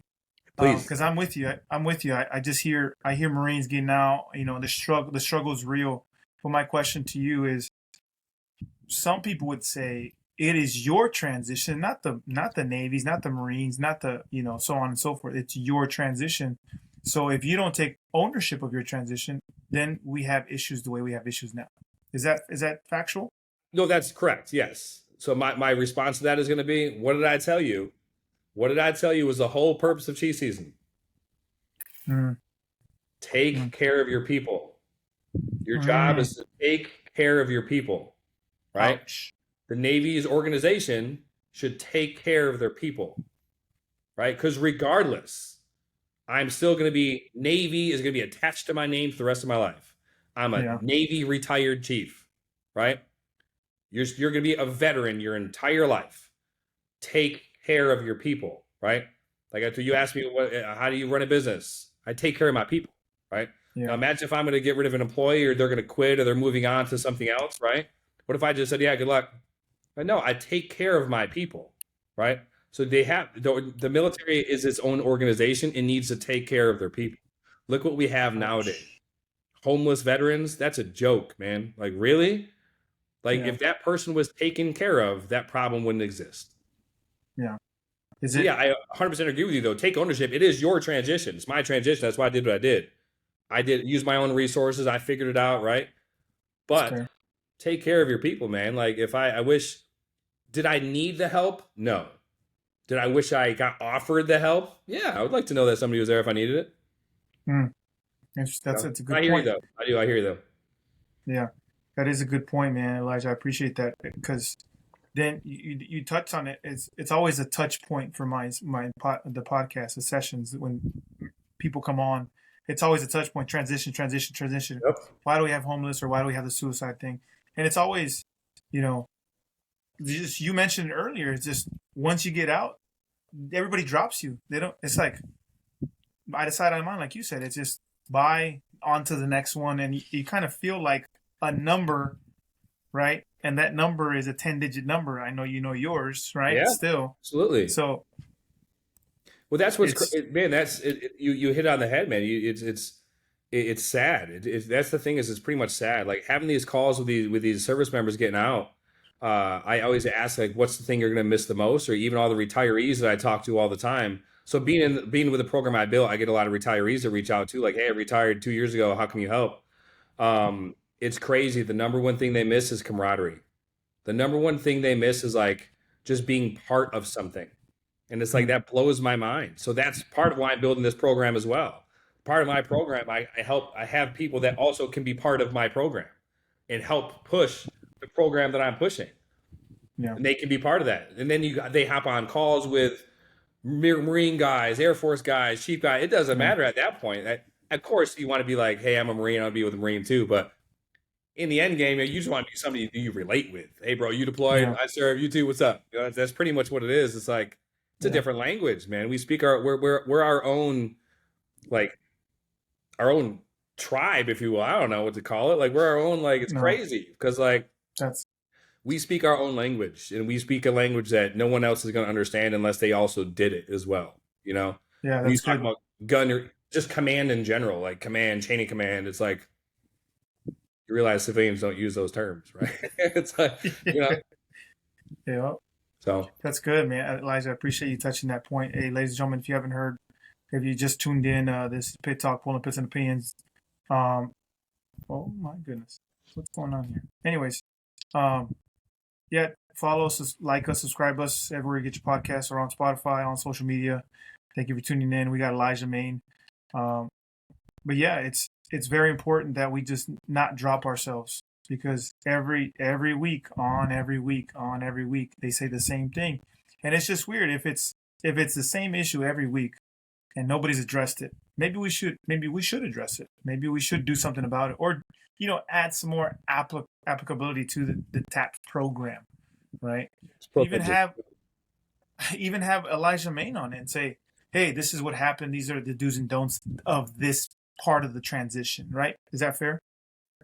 please. Because I'm with you. I'm with you. I just hear Marines getting out. The struggle is real. But my question to you is, some people would say it is your transition, not the Navy's, not the Marines, not the so on and so forth. It's your transition. So if you don't take ownership of your transition, then we have issues the way we have issues now. Is that factual? No, that's correct. Yes. So my response to that is going to be, what did I tell you? What did I tell you was the whole purpose of chief season? Mm, Take mm, care of your people. Your job mm. is to take care of your people, right? Ouch. The Navy's organization should take care of their people, right? Because regardless, I'm still going to be, Navy is going to be attached to my name for the rest of my life. I'm a Yeah. Navy retired chief, right? You're going to be a veteran your entire life. Take care of your people, right? Like after you ask me, how do you run a business? I take care of my people, right? Now Yeah. imagine if I'm going to get rid of an employee or they're going to quit or they're moving on to something else, right? What if I just said, yeah, good luck? But no, I take care of my people, right? So they have the military is its own organization. It needs to take care of their people. Look what we have nowadays. Ouch. Homeless veterans, that's a joke, man. Like, really? Like, Yeah. if that person was taken care of, that problem wouldn't exist. Yeah. Is So it? yeah, I 100% agree with you though. Take ownership. It is your transition. It's my transition. That's why I did what I did. I did use my own resources. I figured it out, right? It's But fair. take care of your people, man. Like if I wish, did I need the help? No. Did I wish I got offered the help? Yeah, I would like to know that somebody was there if I needed it. Mm. That's a I good hear you point. though. I do. I hear you though. Yeah, that is a good point, man, Elijah. I appreciate that because then you touch on it. It's always a touch point for the podcast, the sessions when people come on. It's always a touch point. Transition, transition, transition. Yep. Why do we have homeless or why do we have the suicide thing? And it's always, you know, just you mentioned it earlier. It's just once you get out, everybody drops you. They don't. It's like I decide on mine, like you said. It's just bye on to the next one, and you kind of feel like a number, right? And that number is a 10-digit number. I know you know yours, right? Yeah, Still. absolutely. So Well, that's what's it's man. That's you hit on the head, man. It's sad. That's the thing is it's pretty much sad. Like having these calls with these service members getting out. I always ask like, what's the thing you're going to miss the most, or even all the retirees that I talk to all the time. So being with the program I built, I get a lot of retirees that reach out to like, hey, I retired 2 years ago. How can you help? It's crazy. The number one thing they miss is camaraderie. The number one thing they miss is like just being part of something. And it's like, that blows my mind. So that's part of why I'm building this program as well. Part of my program, I have people that also can be part of my program and help push the program that I'm pushing. Yeah. And they can be part of that. And then they hop on calls with Marine guys, Air Force guys, Chief guys. It doesn't matter at that point. Of course, you want to be like, hey, I'm a Marine, I'll be with a Marine too. But in the end game, you just want to be somebody you relate with. Hey, bro, you deployed, I serve, you too, what's up? That's pretty much what it is. It's like, it's a different language, man. We speak we're our own, like, our own tribe, if you will. I don't know what to call it. Like, we're our own, like, it's crazy because, like, we speak our own language, and we speak a language that no one else is going to understand unless they also did it as well. Yeah, that's we talk about gun or just command in general, like command, chain of command. It's like, you realize civilians don't use those terms, right? It's like, Yeah. So that's good, man. Elijah, I appreciate you touching that point. Hey, ladies and gentlemen, if you haven't heard, if you just tuned in, this is Pit Talk, Pulling Pits and Opinions. Oh my goodness, what's going on here? Anyways, follow us, like us, subscribe us everywhere you get your podcasts, or on Spotify, on social media. Thank you for tuning in. We got Elijah Maine. But yeah, it's very important that we just not drop ourselves, because every week they say the same thing, and it's just weird if it's the same issue every week and nobody's addressed it. Maybe we should address it. Maybe we should do something about it, or add some more applicability to the TAPS program, right? Even have Elijah Maine on it and say, hey, this is what happened. These are the do's and don'ts of this part of the transition, right? Is that fair?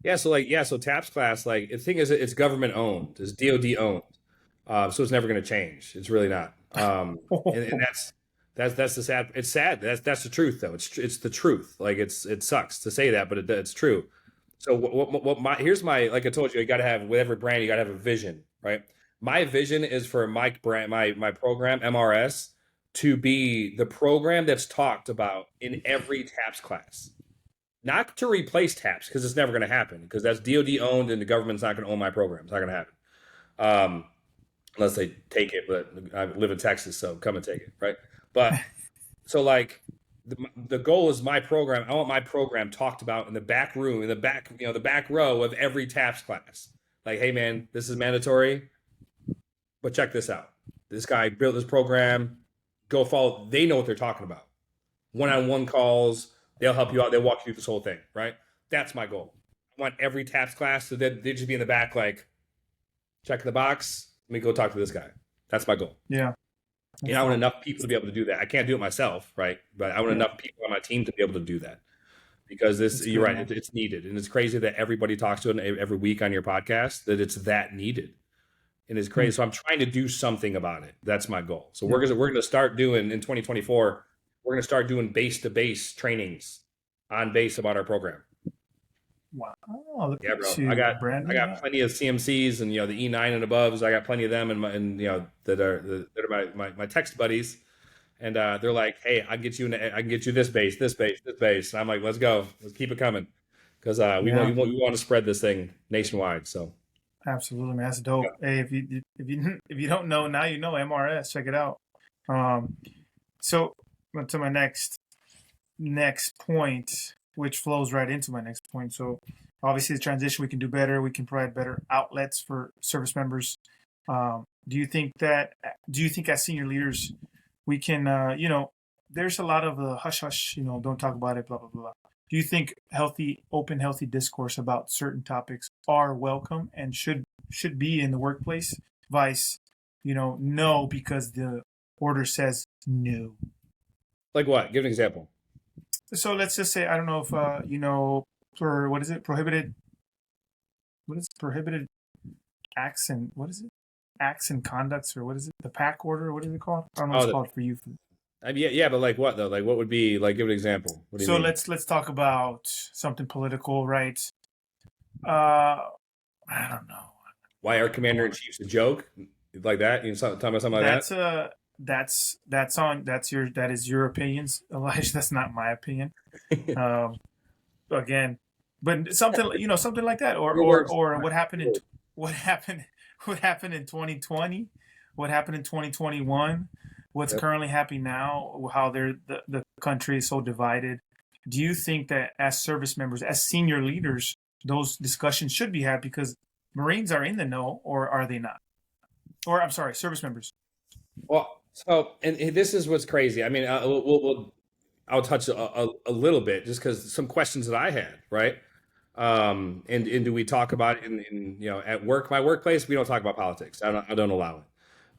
Yeah. So TAPS class, like, the thing is, it's government owned, it's DOD owned. So it's never going to change. It's really not. And that's the sad. It's sad. That's the truth, though. It's the truth. Like, it sucks to say that, but it's true. So here's my, like I told you, you got to have, whatever brand, you got to have a vision, right? My vision is for my brand, my program, MRS, to be the program that's talked about in every TAPS class. Not to replace TAPS, because it's never going to happen, because that's DOD owned and the government's not going to own my program. It's not going to happen. Unless they take it, but I live in Texas, so come and take it, right? But so, like, the goal is my program. I want my program talked about in the back room, in the back, the back row of every TAPS class. Like, hey, man, this is mandatory, but check this out. This guy built this program. Go follow. They know what they're talking about. One-on-one calls. They'll help you out. They'll walk you through this whole thing, right? That's my goal. I want every TAPS class so that they just be in the back, like, check the box. Let me go talk to this guy. That's my goal. Yeah. I want enough people to be able to do that. I can't do it myself, right? But I want enough people on my team to be able to do that, because you're right. It's needed. And it's crazy that everybody talks to it every week on your podcast, that it's that needed. And it's crazy. So I'm trying to do something about it. That's my goal. So we're going to start doing, in 2024, we're going to start doing base-to-base trainings on base about our program. Wow. Yeah, bro. I got plenty of CMCs and, the E9 and above. I got plenty of them and that are my text buddies. And they're like, hey, I can get you this base. And I'm like, let's go. Let's keep it coming. Because we want to spread this thing nationwide. So absolutely, man. That's dope. Yeah. Hey, if you don't know, now you know. MRS, check it out. So to my next point, which flows right into my next point. So obviously the transition, we can do better. We can provide better outlets for service members. Do you think as senior leaders, we can, there's a lot of hush hush, don't talk about it, blah, blah, blah. Do you think healthy discourse about certain topics are welcome and should be in the workplace? Vice, no, because the order says no. Like what? Give an example. So let's just say, I don't know if, for what is it? Prohibited acts and acts and conducts, or what is it? The PAC order? What is it called? I don't know what it's called for you. Yeah, but like what though? Like what would be, like, give an example. What do you mean? Let's talk about something political, right? I don't know. Why our commander in chief's a joke? Like that? Talking about something like that? That is your opinions, Elijah. That's not my opinion. Again, but something like that, or what happened in 2020, what happened in 2021, what's Yep. currently happening now, how the country is so divided, do you think that as service members, as senior leaders, those discussions should be had because Marines are in the know, or are they not? Or I'm sorry, service members. Well, so and this is what's crazy. I mean, I'll touch a little bit just because some questions that I had, right? And do we talk about it in at work, my workplace? We don't talk about politics. I don't allow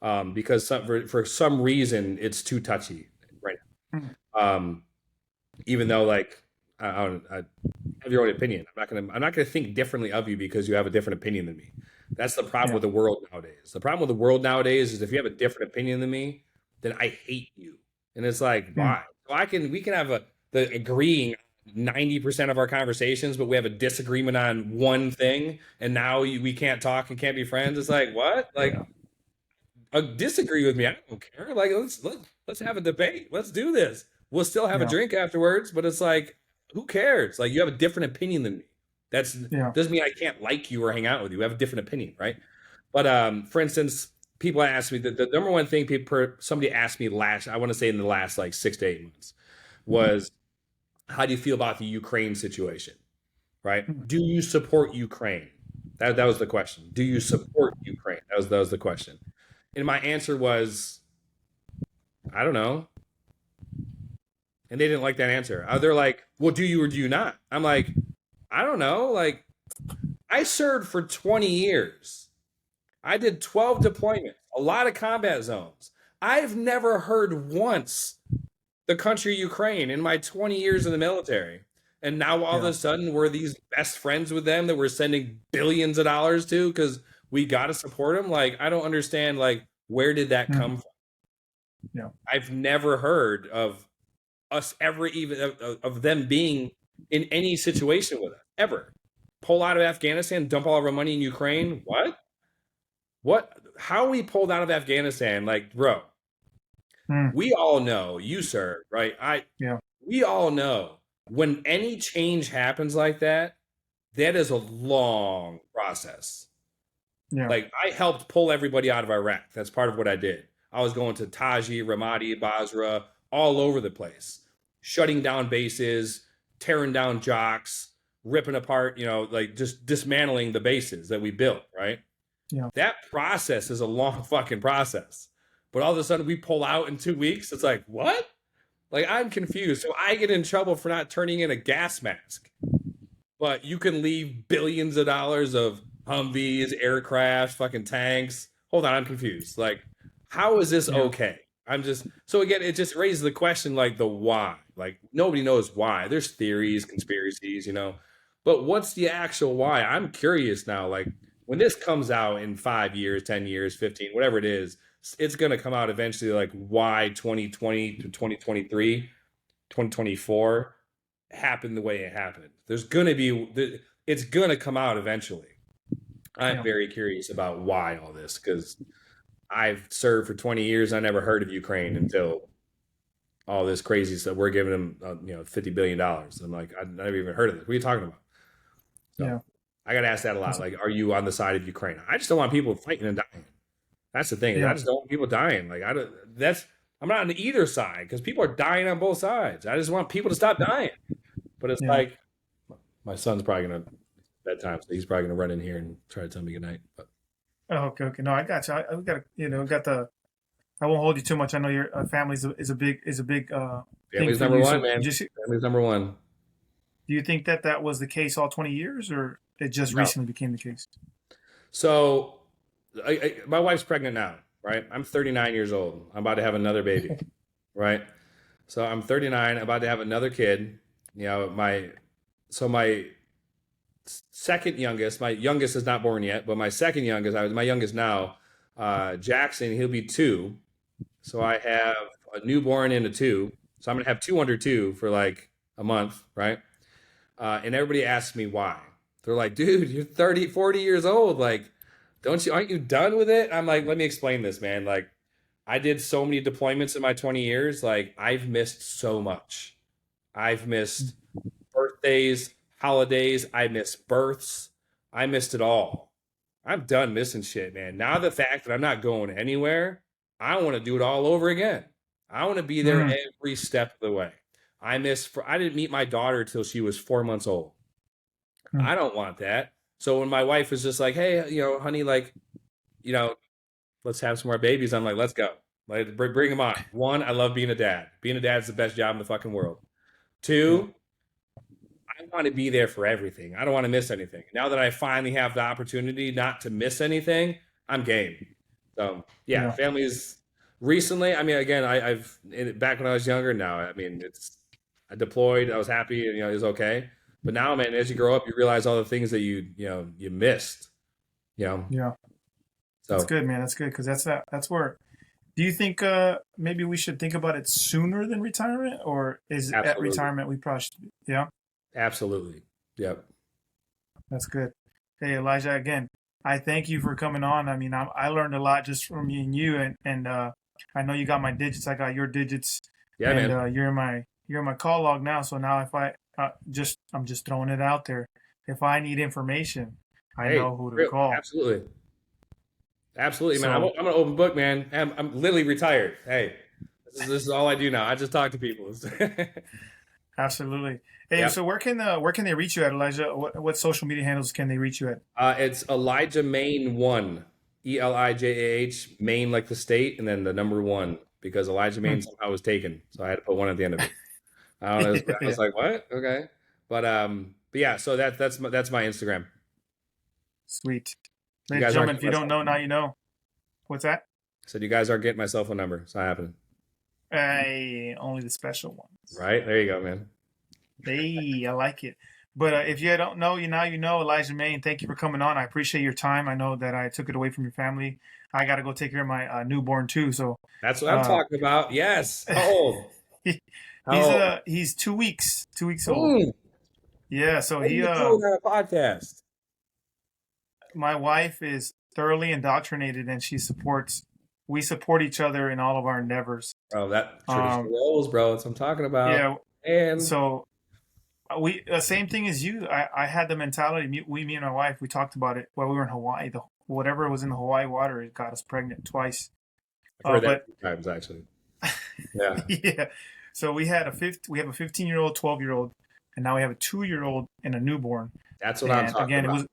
it because for some reason it's too touchy right Mm, now. Even though like I have your own opinion, I'm not gonna think differently of you because you have a different opinion than me. That's the problem yeah. with the world nowadays. The problem with the world nowadays is if you have a different opinion than me, then I hate you. And it's like, Mm, why? So we can have the agreeing 90% of our conversations, but we have a disagreement on one thing, and now we can't talk and can't be friends. It's like, what? Like, yeah. disagree with me. I don't care. Like, let's have a debate. Let's do this. We'll still have a Yeah. drink afterwards, but it's like, who cares? Like, you have a different opinion than me. That's Yeah. doesn't mean I can't like you or hang out with you. We have a different opinion, right? But for instance, people ask me the number one thing somebody asked me I want to say in the last like 6 to 8 months was, how do you feel about the Ukraine situation? Right? Mm, Do you support Ukraine? That was the question. Do you support Ukraine? That was the question. And my answer was, I don't know. And they didn't like that answer. They're like, well, do you or do you not? I'm like, I don't know. Like, I served for 20 years. I did 12 deployments, a lot of combat zones. I've never heard once the country Ukraine in my 20 years in the military. And now all of yeah. a sudden we're these best friends with them that we're sending billions of dollars to because we got to support them. Like, I don't understand, like, where did that Mm, come from? yeah. I've never heard of us ever even of them being in any situation with us ever. Pull out of Afghanistan, dump all of our money in Ukraine. What? How we pulled out of Afghanistan? Like, bro, Mm, we all know you, sir, right? yeah. We all know when any change happens like that, that is a long process. Yeah. Like, I helped pull everybody out of Iraq. That's part of what I did. I was going to Taji, Ramadi, Basra, all over the place, shutting down bases, tearing down jocks, ripping apart, like just dismantling the bases that we built, right? Yeah. That process is a long fucking process. But all of a sudden we pull out in 2 weeks. It's like, what? Like, I'm confused. So I get in trouble for not turning in a gas mask. But you can leave billions of dollars of Humvees, aircraft, fucking tanks. Hold on, I'm confused. Like, how is this Yeah. okay? I'm just so again, it just raises the question like the why. Like, nobody knows why. There's theories, conspiracies, but what's the actual why? I'm curious now. Like, when this comes out in 5 years, 10 years, 15, whatever it is, it's gonna come out eventually. Like, why 2020 to 2023, 2024 happened the way it happened. It's gonna come out eventually. I'm Yeah. very curious about why all this because I've served for 20 years. I never heard of Ukraine until all this crazy stuff. We're giving them, $50 billion. I'm like, I never even heard of this. What are you talking about? So Yeah. I got asked that a lot. Like, are you on the side of Ukraine? I just don't want people fighting and dying. That's the thing. Is I Yeah. just don't want people dying. Like, I'm not on either side because people are dying on both sides. I just want people to stop dying. But it's Yeah. like, my son's probably gonna bedtime, so he's probably gonna run in here and try to tell me goodnight. But Oh, okay. Okay. No, I got you. I got got the. I won't hold you too much. I know your family is a big thing family's for number you. one, So man. just do Family's number one. you think that that was the case all 20 years, or it just No. recently became the case? So, my wife's pregnant now, right? I'm 39 years old. I'm about to have another baby, right? So I'm 39, about to have another kid. My second youngest, my youngest is not born yet, but my second youngest, my youngest now, Jackson, he'll be 2. So I have a newborn and a 2. So I'm gonna have 2 under 2 for like a month, right? And everybody asks me why. They're like, dude, you're 30, 40 years old. Like, aren't you done with it? I'm like, let me explain this, man. Like, I did so many deployments in my 20 years. Like, I've missed so much. I've missed birthdays, holidays. I missed births. I missed it all. I'm done missing shit, man. Now the fact that I'm not going anywhere, I want to do it all over again. I want to be there Mm, every step of the way. I didn't meet my daughter till she was 4 months old. mm. I don't want that. So when my wife was just like, "Hey, honey, like, you know, let's have some more babies," I'm like, "Let's go. Like, bring them on." One, I love being a dad. Being a dad is the best job in the fucking world. Yeah, Two, I want to be there for everything. I don't want to miss anything. Now that I finally have the opportunity not to miss anything, I'm game. So yeah, yeah, families recently. I mean, again, back when I was younger. Now, I mean, I deployed. I was happy, and it was okay. But now, man, as you grow up, you realize all the things that you missed. You know, yeah. That's so good, man. That's good because that's where. Do you think maybe we should think about it sooner than retirement, or is at absolutely, retirement we probably should? Yeah, absolutely, yep. that's good. Hey, Elijah, again, I thank you for coming on. I mean, I learned a lot just from me and you, and I know you got my digits. I got your digits, Yeah, and man. you're in my call log now. So now if I'm just throwing it out there. If I need information, I Hey, know who to call. absolutely. Absolutely, man. So I'm an open book, man. I'm literally retired. Hey, this is all I do now. I just talk to people. absolutely. Hey, Yep. so where can they reach you at, Elijah? What social media handles can they reach you at? It's Elijah Maine one, Elijah Maine like the state, and then the number one because Elijah Hmm. Maine somehow was taken, so I had to put one at the end of it. I don't know. I Yeah, was like, what? Okay, but yeah. So that's my Instagram. sweet. You Ladies and guys aren't gentlemen, if getting you my don't cell know, phone now number. you know. What's that? Said you guys aren't getting my cell phone number. It's not happening. Hey, only the special ones. Right there, you go, man. Hey, I like it. But if you don't know, you know. Elijah Maine, thank you for coming on. I appreciate your time. I know that I took it away from your family. I got to go take care of my newborn too. So That's what I'm uh, talking about. Yes. How old? he, How old? he's 2 weeks old. Mm, Yeah. So what are he you doing on a podcast? my wife is thoroughly indoctrinated, and we support each other in all of our endeavors. Bro, that traditional Um, roles, bro. That's what I'm talking about. yeah. And So we same thing as you. I had the mentality. Me and my wife. We talked about it while we were in Hawaii. Whatever was in the Hawaii water, it got us pregnant twice. I've heard that a But few times actually. Yeah. yeah. So we have a 15-year-old, 12-year-old, and now we have a 2-year-old and a newborn. That's what I'm And talking again, about.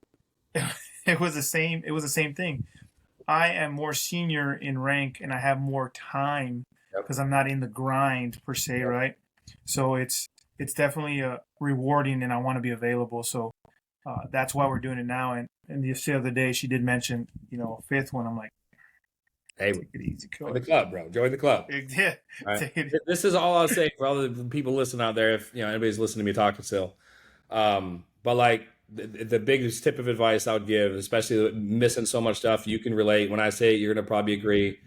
it was the same. It was the same thing. I am more senior in rank, and I have more time Yep. because I'm not in the grind per se, Yep. right? So it's definitely rewarding, and I want to be available. So that's why we're doing it now. And the other day, she did mention, a fifth one. I'm like, Hey, take it easy, join the coach. club, bro. Join the club. Yeah, All right. take it. This is all I'll say for all the people listening out there. If anybody's listening to me talking still, but like the biggest tip of advice I would give, especially missing so much stuff, you can relate. When I say it, you're gonna probably agree.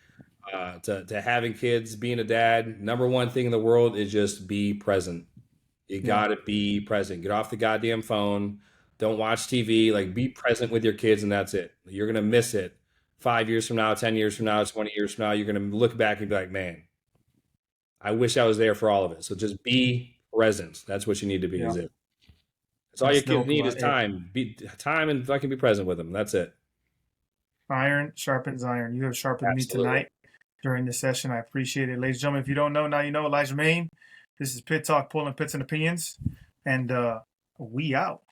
To having kids, being a dad, number one thing in the world is just be present. You Yeah, gotta be present. Get off the goddamn phone. Don't watch TV. Like be present with your kids, and that's it. You're gonna miss it 5 years from now, 10 years from now, 20 years from now. You're gonna look back and be like, man, I wish I was there for all of it. So just be present. That's what you need to be. yeah, Is it? That's all your that's kids dope. need is Yeah. time. Be time and fucking be present with them. That's it. Iron sharpens iron. You have sharpened me Absolutely. tonight during this session. I appreciate it, ladies and gentlemen. If you don't know, now you know. Elijah Maine. This is Pit Talk, pulling pits and opinions, and we out.